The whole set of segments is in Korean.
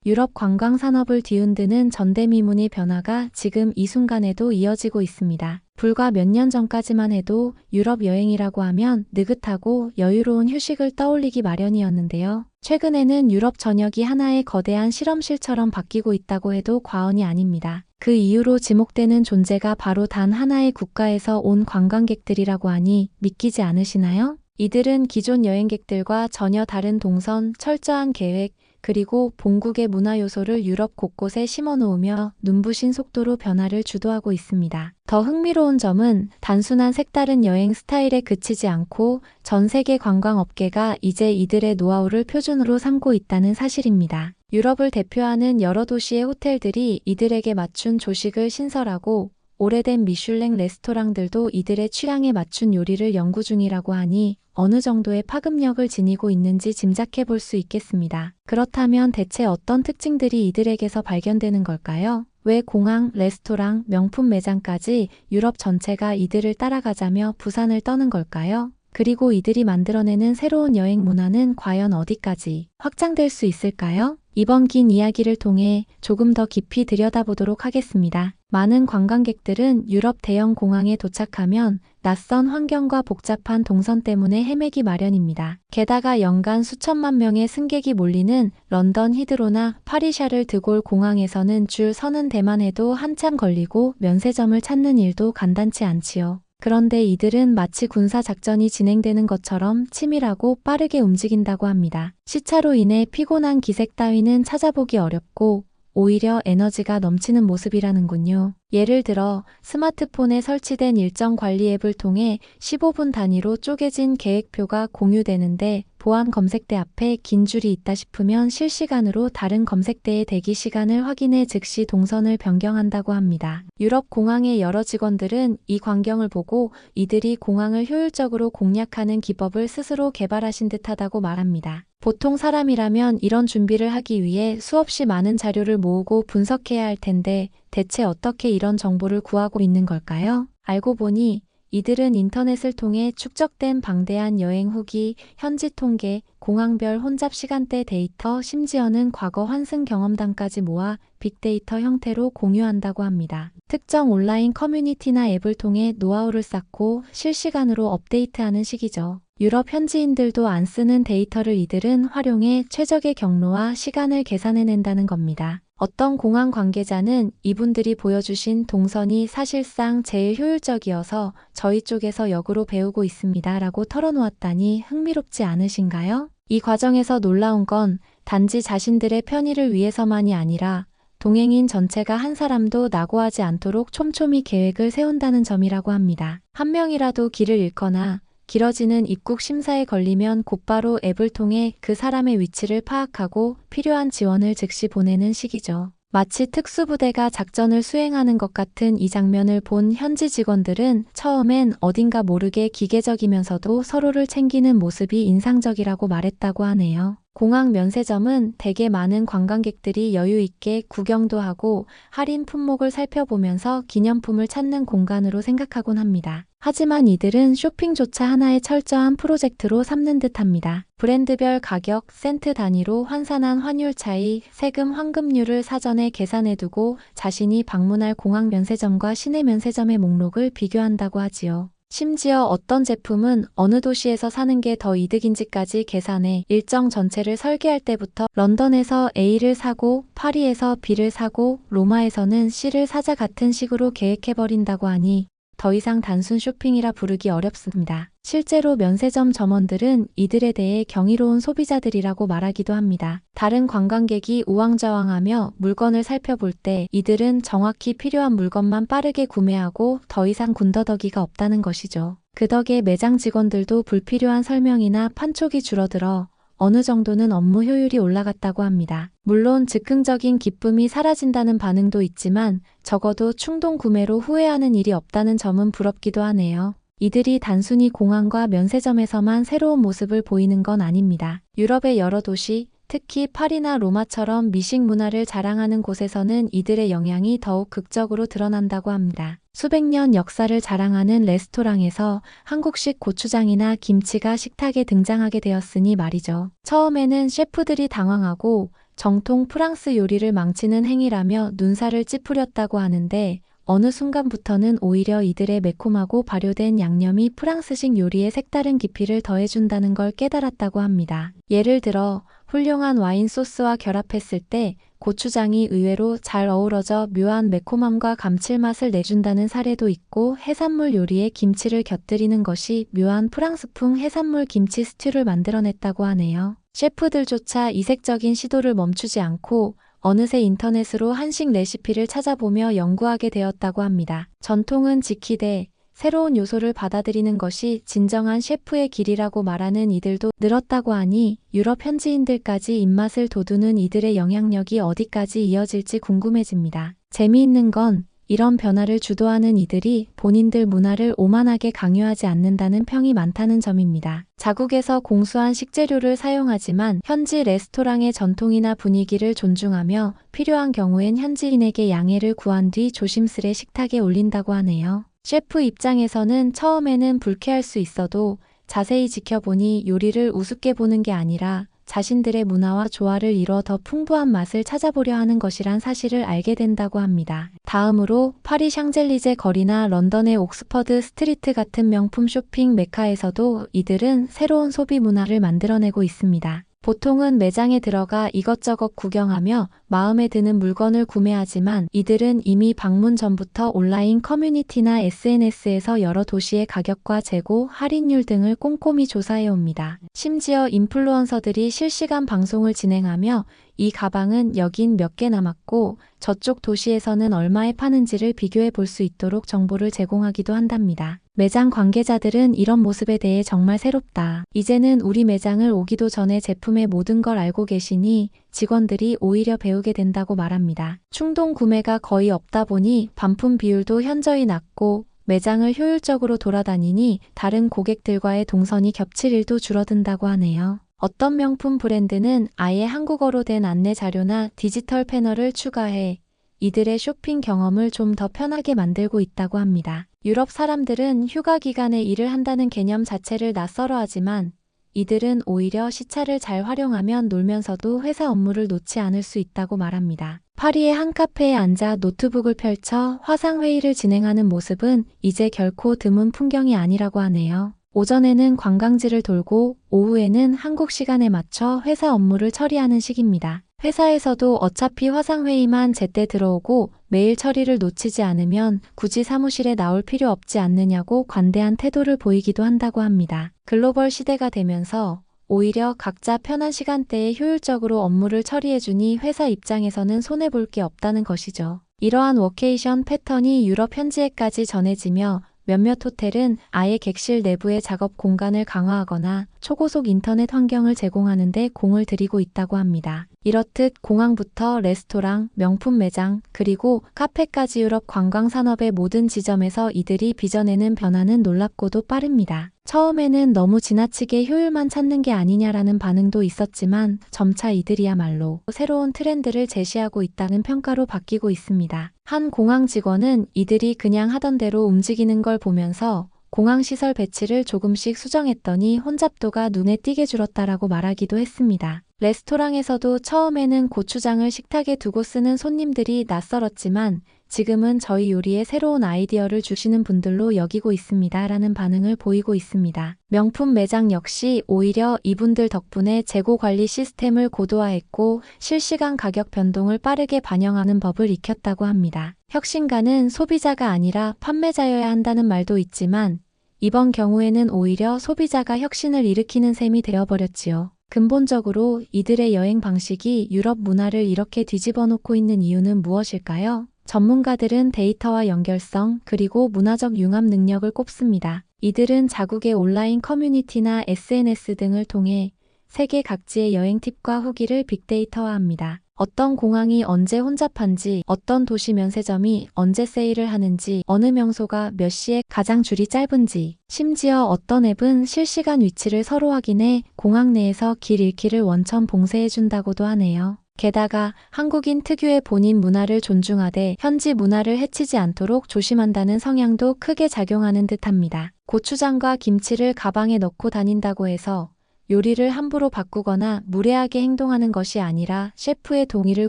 유럽 관광 산업을 뒤흔드는 전대미문의 변화가 지금 이 순간에도 이어지고 있습니다. 불과 몇 년 전까지만 해도 유럽 여행이라고 하면 느긋하고 여유로운 휴식을 떠올리기 마련이었는데요. 최근에는 유럽 전역이 하나의 거대한 실험실처럼 바뀌고 있다고 해도 과언이 아닙니다. 그 이유로 지목되는 존재가 바로 단 하나의 국가에서 온 관광객들이라고 하니 믿기지 않으시나요? 이들은 기존 여행객들과 전혀 다른 동선, 철저한 계획, 그리고 본국의 문화 요소를 유럽 곳곳에 심어놓으며 눈부신 속도로 변화를 주도하고 있습니다. 더 흥미로운 점은 단순한 색다른 여행 스타일에 그치지 않고 전 세계 관광업계가 이제 이들의 노하우를 표준으로 삼고 있다는 사실입니다. 유럽을 대표하는 여러 도시의 호텔들이 이들에게 맞춘 조식을 신설하고 오래된 미슐랭 레스토랑들도 이들의 취향에 맞춘 요리를 연구 중이라고 하니 어느 정도의 파급력을 지니고 있는지 짐작해 볼 수 있겠습니다. 그렇다면 대체 어떤 특징들이 이들에게서 발견되는 걸까요? 왜 공항, 레스토랑, 명품 매장까지 유럽 전체가 이들을 따라가자며 부산을 떠는 걸까요? 그리고 이들이 만들어내는 새로운 여행 문화는 과연 어디까지 확장될 수 있을까요? 이번 긴 이야기를 통해 조금 더 깊이 들여다보도록 하겠습니다. 많은 관광객들은 유럽 대형 공항에 도착하면 낯선 환경과 복잡한 동선 때문에 헤매기 마련입니다. 게다가 연간 수천만 명의 승객이 몰리는 런던 히드로나 파리 샤를 드골 공항에서는 줄 서는 데만 해도 한참 걸리고 면세점을 찾는 일도 간단치 않지요. 그런데 이들은 마치 군사작전이 진행되는 것처럼 치밀하고 빠르게 움직인다고 합니다. 시차로 인해 피곤한 기색 따위는 찾아보기 어렵고 오히려 에너지가 넘치는 모습이라는군요. 예를 들어 스마트폰에 설치된 일정 관리 앱을 통해 15분 단위로 쪼개진 계획표가 공유되는데 보안 검색대 앞에 긴 줄이 있다 싶으면 실시간으로 다른 검색대의 대기 시간을 확인해 즉시 동선을 변경한다고 합니다. 유럽 공항의 여러 직원들은 이 광경을 보고 이들이 공항을 효율적으로 공략하는 기법을 스스로 개발하신 듯하다고 말합니다. 보통 사람이라면 이런 준비를 하기 위해 수없이 많은 자료를 모으고 분석해야 할 텐데 대체 어떻게 이런 정보를 구하고 있는 걸까요? 알고 보니 이들은 인터넷을 통해 축적된 방대한 여행 후기, 현지 통계, 공항별 혼잡 시간대 데이터, 심지어는 과거 환승 경험담까지 모아 빅데이터 형태로 공유한다고 합니다. 특정 온라인 커뮤니티나 앱을 통해 노하우를 쌓고 실시간으로 업데이트하는 시기죠. 유럽 현지인들도 안 쓰는 데이터를 이들은 활용해 최적의 경로와 시간을 계산해낸다는 겁니다. 어떤 공항 관계자는 이분들이 보여주신 동선이 사실상 제일 효율적이어서 저희 쪽에서 역으로 배우고 있습니다 라고 털어놓았다니 흥미롭지 않으신가요? 이 과정에서 놀라운 건 단지 자신들의 편의를 위해서만이 아니라 동행인 전체가 한 사람도 낙오하지 않도록 촘촘히 계획을 세운다는 점이라고 합니다. 한 명이라도 길을 잃거나 길어지는 입국 심사에 걸리면 곧바로 앱을 통해 그 사람의 위치를 파악하고 필요한 지원을 즉시 보내는 시기죠. 마치 특수부대가 작전을 수행하는 것 같은 이 장면을 본 현지 직원들은 처음엔 어딘가 모르게 기계적이면서도 서로를 챙기는 모습이 인상적이라고 말했다고 하네요. 공항 면세점은 대개 많은 관광객들이 여유 있게 구경도 하고 할인 품목을 살펴보면서 기념품을 찾는 공간으로 생각하곤 합니다. 하지만 이들은 쇼핑조차 하나의 철저한 프로젝트로 삼는 듯합니다. 브랜드별 가격, 센트 단위로 환산한 환율 차이, 세금 환급률을 사전에 계산해두고 자신이 방문할 공항 면세점과 시내 면세점의 목록을 비교한다고 하지요. 심지어 어떤 제품은 어느 도시에서 사는 게 더 이득인지까지 계산해 일정 전체를 설계할 때부터 런던에서 A를 사고 파리에서 B를 사고 로마에서는 C를 사자 같은 식으로 계획해버린다고 하니 더 이상 단순 쇼핑이라 부르기 어렵습니다. 실제로 면세점 점원들은 이들에 대해 경이로운 소비자들이라고 말하기도 합니다. 다른 관광객이 우왕좌왕하며 물건을 살펴볼 때 이들은 정확히 필요한 물건만 빠르게 구매하고 더 이상 군더더기가 없다는 것이죠. 그 덕에 매장 직원들도 불필요한 설명이나 판촉이 줄어들어 어느 정도는 업무 효율이 올라갔다고 합니다. 물론 즉흥적인 기쁨이 사라진다는 반응도 있지만 적어도 충동 구매로 후회하는 일이 없다는 점은 부럽기도 하네요. 이들이 단순히 공항과 면세점에서만 새로운 모습을 보이는 건 아닙니다. 유럽의 여러 도시, 특히 파리나 로마처럼 미식 문화를 자랑하는 곳에서는 이들의 영향이 더욱 극적으로 드러난다고 합니다. 수백 년 역사를 자랑하는 레스토랑에서 한국식 고추장이나 김치가 식탁에 등장하게 되었으니 말이죠. 처음에는 셰프들이 당황하고 정통 프랑스 요리를 망치는 행위라며 눈살을 찌푸렸다고 하는데 어느 순간부터는 오히려 이들의 매콤하고 발효된 양념이 프랑스식 요리에 색다른 깊이를 더해준다는 걸 깨달았다고 합니다. 예를 들어 훌륭한 와인 소스와 결합했을 때 고추장이 의외로 잘 어우러져 묘한 매콤함과 감칠맛을 내준다는 사례도 있고, 해산물 요리에 김치를 곁들이는 것이 묘한 프랑스풍 해산물 김치 스튜를 만들어냈다고 하네요. 셰프들조차 이색적인 시도를 멈추지 않고 어느새 인터넷으로 한식 레시피를 찾아보며 연구하게 되었다고 합니다. 전통은 지키되 새로운 요소를 받아들이는 것이 진정한 셰프의 길이라고 말하는 이들도 늘었다고 하니 유럽 현지인들까지 입맛을 돋우는 이들의 영향력이 어디까지 이어질지 궁금해집니다. 재미있는 건 이런 변화를 주도하는 이들이 본인들 문화를 오만하게 강요하지 않는다는 평이 많다는 점입니다. 자국에서 공수한 식재료를 사용하지만 현지 레스토랑의 전통이나 분위기를 존중하며 필요한 경우엔 현지인에게 양해를 구한 뒤 조심스레 식탁에 올린다고 하네요. 셰프 입장에서는 처음에는 불쾌할 수 있어도 자세히 지켜보니 요리를 우습게 보는 게 아니라 자신들의 문화와 조화를 이뤄 더 풍부한 맛을 찾아보려 하는 것이란 사실을 알게 된다고 합니다. 다음으로 파리 샹젤리제 거리나 런던의 옥스퍼드 스트리트 같은 명품 쇼핑 메카에서도 이들은 새로운 소비 문화를 만들어내고 있습니다. 보통은 매장에 들어가 이것저것 구경하며 마음에 드는 물건을 구매하지만 이들은 이미 방문 전부터 온라인 커뮤니티나 SNS에서 여러 도시의 가격과 재고, 할인율 등을 꼼꼼히 조사해옵니다. 심지어 인플루언서들이 실시간 방송을 진행하며 이 가방은 여긴 몇 개 남았고 저쪽 도시에서는 얼마에 파는지를 비교해 볼 수 있도록 정보를 제공하기도 한답니다. 매장 관계자들은 이런 모습에 대해 정말 새롭다. 이제는 우리 매장을 오기도 전에 제품의 모든 걸 알고 계시니 직원들이 오히려 배우게 된다고 말합니다. 충동 구매가 거의 없다 보니 반품 비율도 현저히 낮고 매장을 효율적으로 돌아다니니 다른 고객들과의 동선이 겹칠 일도 줄어든다고 하네요. 어떤 명품 브랜드는 아예 한국어로 된 안내 자료나 디지털 패널을 추가해 이들의 쇼핑 경험을 좀 더 편하게 만들고 있다고 합니다. 유럽 사람들은 휴가 기간에 일을 한다는 개념 자체를 낯설어하지만 이들은 오히려 시차를 잘 활용하면 놀면서도 회사 업무를 놓지 않을 수 있다고 말합니다. 파리의 한 카페에 앉아 노트북을 펼쳐 화상회의를 진행하는 모습은 이제 결코 드문 풍경이 아니라고 하네요. 오전에는 관광지를 돌고 오후에는 한국 시간에 맞춰 회사 업무를 처리하는 시기입니다. 회사에서도 어차피 화상회의만 제때 들어오고 메일 처리를 놓치지 않으면 굳이 사무실에 나올 필요 없지 않느냐고 관대한 태도를 보이기도 한다고 합니다. 글로벌 시대가 되면서 오히려 각자 편한 시간대에 효율적으로 업무를 처리해주니 회사 입장에서는 손해볼 게 없다는 것이죠. 이러한 워케이션 패턴이 유럽 현지에까지 전해지며 몇몇 호텔은 아예 객실 내부의 작업 공간을 강화하거나 초고속 인터넷 환경을 제공하는 데 공을 들이고 있다고 합니다. 이렇듯 공항부터 레스토랑, 명품 매장, 그리고 카페까지 유럽 관광 산업의 모든 지점에서 이들이 빚어내는 변화는 놀랍고도 빠릅니다. 처음에는 너무 지나치게 효율만 찾는 게 아니냐라는 반응도 있었지만 점차 이들이야말로 새로운 트렌드를 제시하고 있다는 평가로 바뀌고 있습니다. 한 공항 직원은 이들이 그냥 하던 대로 움직이는 걸 보면서 공항 시설 배치를 조금씩 수정했더니 혼잡도가 눈에 띄게 줄었다라고 말하기도 했습니다. 레스토랑에서도 처음에는 고추장을 식탁에 두고 쓰는 손님들이 낯설었지만 지금은 저희 요리에 새로운 아이디어를 주시는 분들로 여기고 있습니다 라는 반응을 보이고 있습니다. 명품 매장 역시 오히려 이분들 덕분에 재고 관리 시스템을 고도화했고 실시간 가격 변동을 빠르게 반영하는 법을 익혔다고 합니다. 혁신가는 소비자가 아니라 판매자여야 한다는 말도 있지만 이번 경우에는 오히려 소비자가 혁신을 일으키는 셈이 되어버렸지요. 근본적으로 이들의 여행 방식이 유럽 문화를 이렇게 뒤집어 놓고 있는 이유는 무엇일까요? 전문가들은 데이터와 연결성, 그리고 문화적 융합 능력을 꼽습니다. 이들은 자국의 온라인 커뮤니티나 SNS 등을 통해 세계 각지의 여행 팁과 후기를 빅데이터화합니다. 어떤 공항이 언제 혼잡한지, 어떤 도시 면세점이 언제 세일을 하는지, 어느 명소가 몇 시에 가장 줄이 짧은지, 심지어 어떤 앱은 실시간 위치를 서로 확인해 공항 내에서 길 잃기를 원천 봉쇄해준다고도 하네요. 게다가 한국인 특유의 본인 문화를 존중하되 현지 문화를 해치지 않도록 조심한다는 성향도 크게 작용하는 듯합니다. 고추장과 김치를 가방에 넣고 다닌다고 해서 요리를 함부로 바꾸거나 무례하게 행동하는 것이 아니라 셰프의 동의를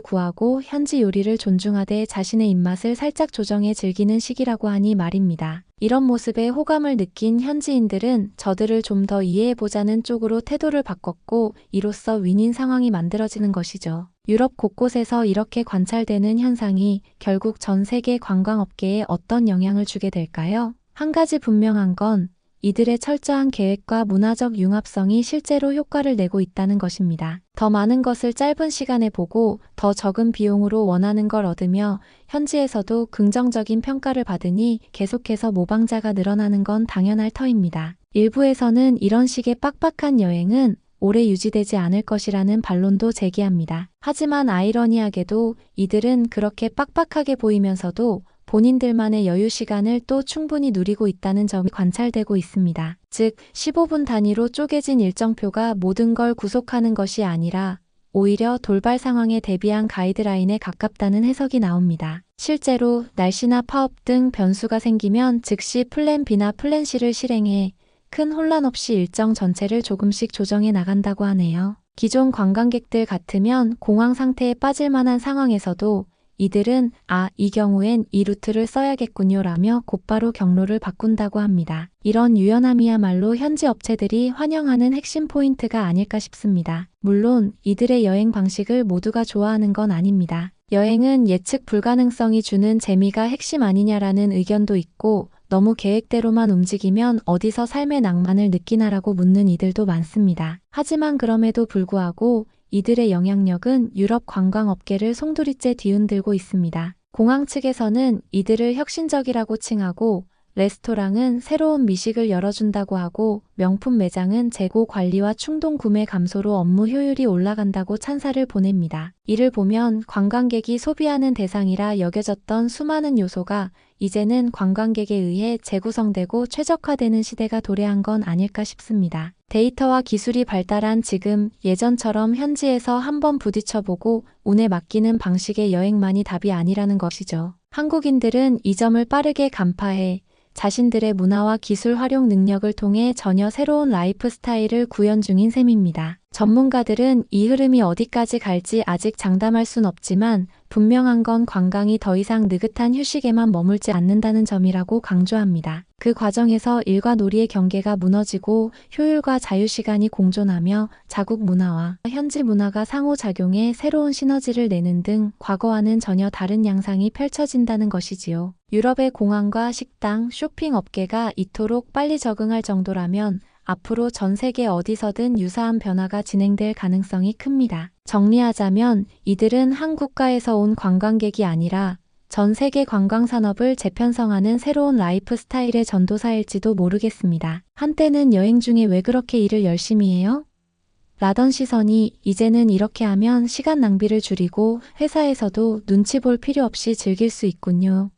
구하고 현지 요리를 존중하되 자신의 입맛을 살짝 조정해 즐기는 시기라고 하니 말입니다. 이런 모습에 호감을 느낀 현지인들은 저들을 좀 더 이해해보자는 쪽으로 태도를 바꿨고 이로써 윈윈 상황이 만들어지는 것이죠. 유럽 곳곳에서 이렇게 관찰되는 현상이 결국 전 세계 관광업계에 어떤 영향을 주게 될까요? 한 가지 분명한 건 이들의 철저한 계획과 문화적 융합성이 실제로 효과를 내고 있다는 것입니다. 더 많은 것을 짧은 시간에 보고 더 적은 비용으로 원하는 걸 얻으며 현지에서도 긍정적인 평가를 받으니 계속해서 모방자가 늘어나는 건 당연할 터입니다. 일부에서는 이런 식의 빡빡한 여행은 오래 유지되지 않을 것이라는 반론도 제기합니다. 하지만 아이러니하게도 이들은 그렇게 빡빡하게 보이면서도 본인들만의 여유 시간을 또 충분히 누리고 있다는 점이 관찰되고 있습니다. 즉, 15분 단위로 쪼개진 일정표가 모든 걸 구속하는 것이 아니라 오히려 돌발 상황에 대비한 가이드라인에 가깝다는 해석이 나옵니다. 실제로 날씨나 파업 등 변수가 생기면 즉시 플랜 B나 플랜 C를 실행해 큰 혼란 없이 일정 전체를 조금씩 조정해 나간다고 하네요. 기존 관광객들 같으면 공황 상태에 빠질 만한 상황에서도 이들은 이 경우엔 이 루트를 써야겠군요 라며 곧바로 경로를 바꾼다고 합니다. 이런 유연함이야말로 현지 업체들이 환영하는 핵심 포인트가 아닐까 싶습니다. 물론 이들의 여행 방식을 모두가 좋아하는 건 아닙니다. 여행은 예측 불가능성이 주는 재미가 핵심 아니냐라는 의견도 있고 너무 계획대로만 움직이면 어디서 삶의 낭만을 느끼나라고 묻는 이들도 많습니다. 하지만 그럼에도 불구하고 이들의 영향력은 유럽 관광업계를 송두리째 뒤흔들고 있습니다. 공항 측에서는 이들을 혁신적이라고 칭하고 레스토랑은 새로운 미식을 열어준다고 하고 명품 매장은 재고 관리와 충동 구매 감소로 업무 효율이 올라간다고 찬사를 보냅니다. 이를 보면 관광객이 소비하는 대상이라 여겨졌던 수많은 요소가 이제는 관광객에 의해 재구성되고 최적화되는 시대가 도래한 건 아닐까 싶습니다. 데이터와 기술이 발달한 지금 예전처럼 현지에서 한번 부딪혀보고 운에 맡기는 방식의 여행만이 답이 아니라는 것이죠. 한국인들은 이 점을 빠르게 간파해 자신들의 문화와 기술 활용 능력을 통해 전혀 새로운 라이프 스타일을 구현 중인 셈입니다. 전문가들은 이 흐름이 어디까지 갈지 아직 장담할 순 없지만 분명한 건 관광이 더 이상 느긋한 휴식에만 머물지 않는다는 점이라고 강조합니다. 그 과정에서 일과 놀이의 경계가 무너지고 효율과 자유시간이 공존하며 자국 문화와 현지 문화가 상호작용해 새로운 시너지를 내는 등 과거와는 전혀 다른 양상이 펼쳐진다는 것이지요. 유럽의 공항과 식당, 쇼핑 업계가 이토록 빨리 적응할 정도라면 앞으로 전 세계 어디서든 유사한 변화가 진행될 가능성이 큽니다. 정리하자면 이들은 한 국가에서 온 관광객이 아니라 전 세계 관광산업을 재편성하는 새로운 라이프 스타일의 전도사일지도 모르겠습니다. 한때는 여행 중에 왜 그렇게 일을 열심히 해요? 라던 시선이 이제는 이렇게 하면 시간 낭비를 줄이고 회사에서도 눈치 볼 필요 없이 즐길 수 있군요.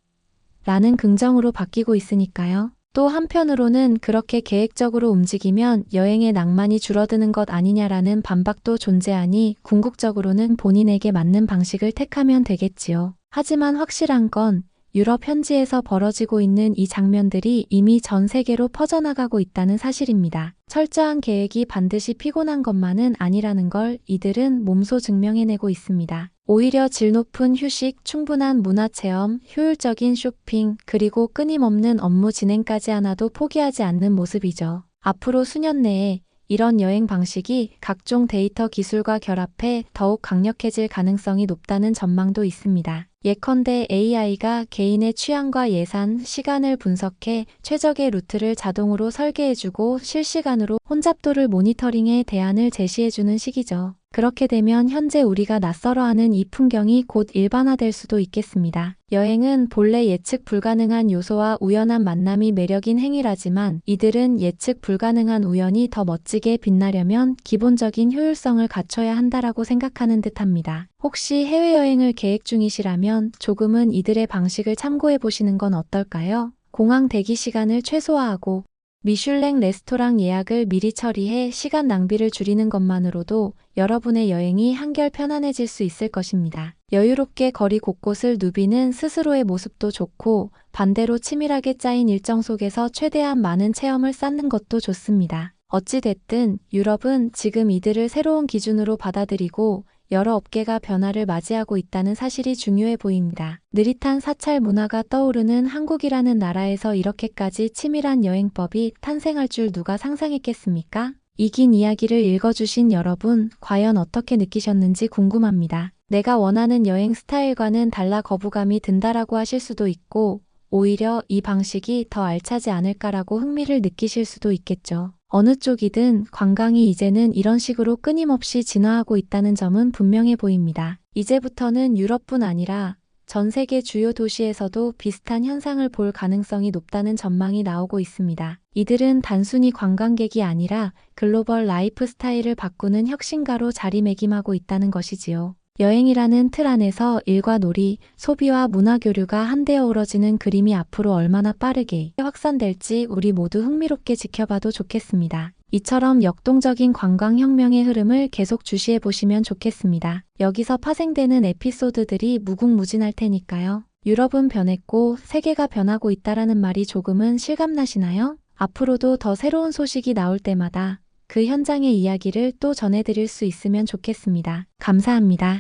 라는 긍정으로 바뀌고 있으니까요. 또 한편으로는 그렇게 계획적으로 움직이면 여행의 낭만이 줄어드는 것 아니냐라는 반박도 존재하니 궁극적으로는 본인에게 맞는 방식을 택하면 되겠지요. 하지만 확실한 건 유럽 현지에서 벌어지고 있는 이 장면들이 이미 전 세계로 퍼져나가고 있다는 사실입니다. 철저한 계획이 반드시 피곤한 것만은 아니라는 걸 이들은 몸소 증명해내고 있습니다. 오히려 질 높은 휴식, 충분한 문화체험, 효율적인 쇼핑, 그리고 끊임없는 업무 진행까지 하나도 포기하지 않는 모습이죠. 앞으로 수년 내에 이런 여행 방식이 각종 데이터 기술과 결합해 더욱 강력해질 가능성이 높다는 전망도 있습니다. 예컨대 AI가 개인의 취향과 예산, 시간을 분석해 최적의 루트를 자동으로 설계해주고 실시간으로 혼잡도를 모니터링해 대안을 제시해주는 시기죠. 그렇게 되면 현재 우리가 낯설어하는 이 풍경이 곧 일반화될 수도 있겠습니다. 여행은 본래 예측 불가능한 요소와 우연한 만남이 매력인 행위라지만 이들은 예측 불가능한 우연이 더 멋지게 빛나려면 기본적인 효율성을 갖춰야 한다라고 생각하는 듯합니다. 혹시 해외여행을 계획 중이시라면 조금은 이들의 방식을 참고해 보시는 건 어떨까요? 공항 대기 시간을 최소화하고 미슐랭 레스토랑 예약을 미리 처리해 시간 낭비를 줄이는 것만으로도 여러분의 여행이 한결 편안해질 수 있을 것입니다. 여유롭게 거리 곳곳을 누비는 스스로의 모습도 좋고 반대로 치밀하게 짜인 일정 속에서 최대한 많은 체험을 쌓는 것도 좋습니다. 어찌됐든 유럽은 지금 이들을 새로운 기준으로 받아들이고 여러 업계가 변화를 맞이하고 있다는 사실이 중요해 보입니다. 느릿한 사찰 문화가 떠오르는 한국이라는 나라에서 이렇게까지 치밀한 여행법이 탄생할 줄 누가 상상했겠습니까? 이 긴 이야기를 읽어주신 여러분, 과연 어떻게 느끼셨는지 궁금합니다. 내가 원하는 여행 스타일과는 달라 거부감이 든다라고 하실 수도 있고, 오히려 이 방식이 더 알차지 않을까라고 흥미를 느끼실 수도 있겠죠. 어느 쪽이든 관광이 이제는 이런 식으로 끊임없이 진화하고 있다는 점은 분명해 보입니다. 이제부터는 유럽뿐 아니라 전 세계 주요 도시에서도 비슷한 현상을 볼 가능성이 높다는 전망이 나오고 있습니다. 이들은 단순히 관광객이 아니라 글로벌 라이프 스타일을 바꾸는 혁신가로 자리매김하고 있다는 것이지요. 여행이라는 틀 안에서 일과 놀이, 소비와 문화 교류가 한데 어우러지는 그림이 앞으로 얼마나 빠르게 확산될지 우리 모두 흥미롭게 지켜봐도 좋겠습니다. 이처럼 역동적인 관광혁명의 흐름을 계속 주시해 보시면 좋겠습니다. 여기서 파생되는 에피소드들이 무궁무진할 테니까요. 유럽은 변했고 세계가 변하고 있다라는 말이 조금은 실감나시나요? 앞으로도 더 새로운 소식이 나올 때마다 그 현장의 이야기를 또 전해드릴 수 있으면 좋겠습니다. 감사합니다.